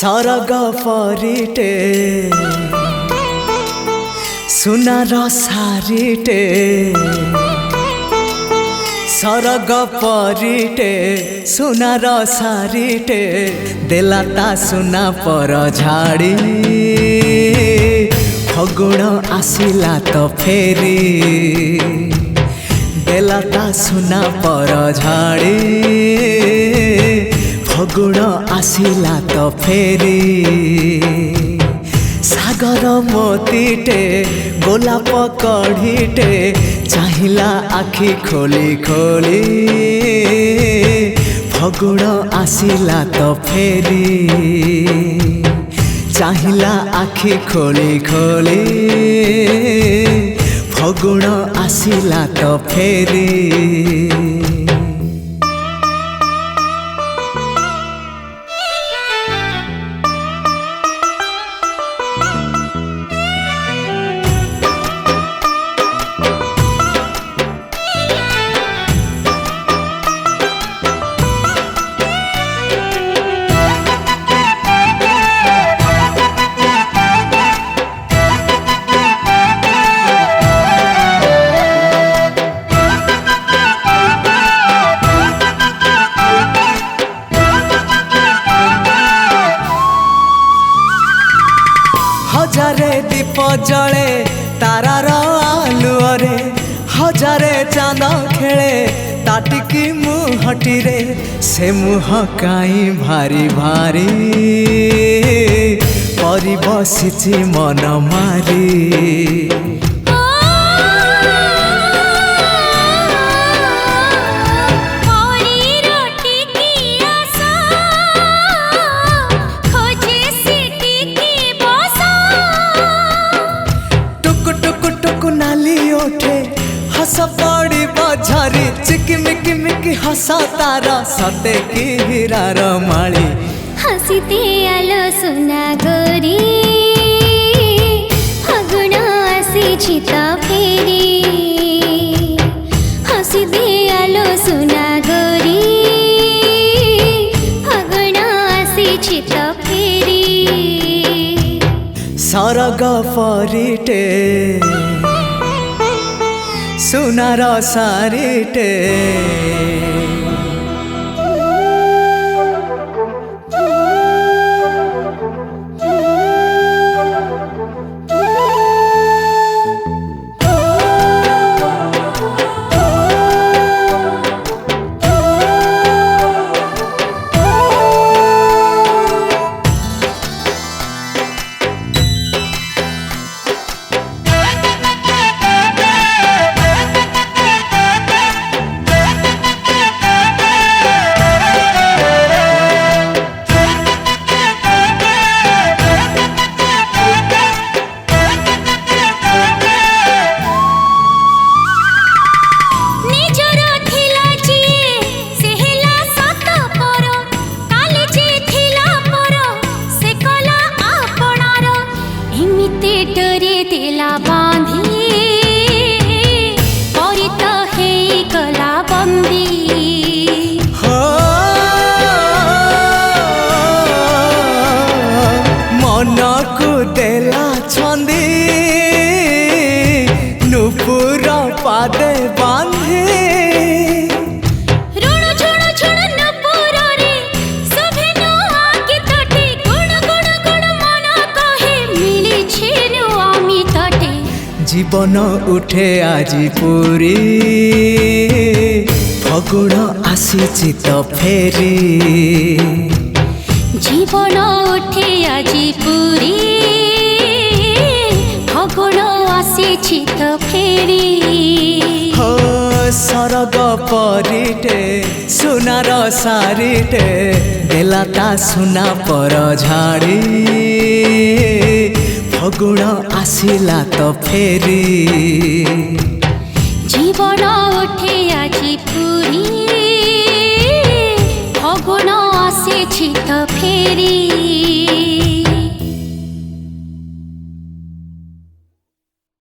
सरग परिटे सुनार सारिटे सरग परिटे सुनार सारिटे देलाता सुना पर झाड़ी फगुण आसिला तो फेरी देलाता सुना पर झाड़ी फगुण आसिला तो फेरी सागर मोतीटे गोलाप कढ़ीटे चाहिला आखि खोली खोली फगुण आसिला तो फेरी चाहिला आखि खोली खोली फगुण आसिला तो फेरी। हजारे दीप जले तारार आलुअरे हजारे चांद खेले ताटिकी मुहटी रे से मुह काई भारी भारी परी बसिची मन मारी हस पड़ी बझरी चिकिमिकी मिकी हस तारा सते की हीरार माली हसीते आलो सुना गोरी फगुण आसी तो फेरी हसीते आलो सुना गोरी फगुण आसी तो फेरी सरग परिटे सुनार सारिटे बांधी परित हे गला बंदी मन को देला छंदी नुपुर पादे बांधी जीवन उठे आजी पूरी फगुण आसी तो फेरी जीवन उठे आजी पूरी फगुण आसी तो फेरी हो सरग परिटे सुनार सारिटे देलाता सुना पर झाड़ी फगुण आसिला तो फेरी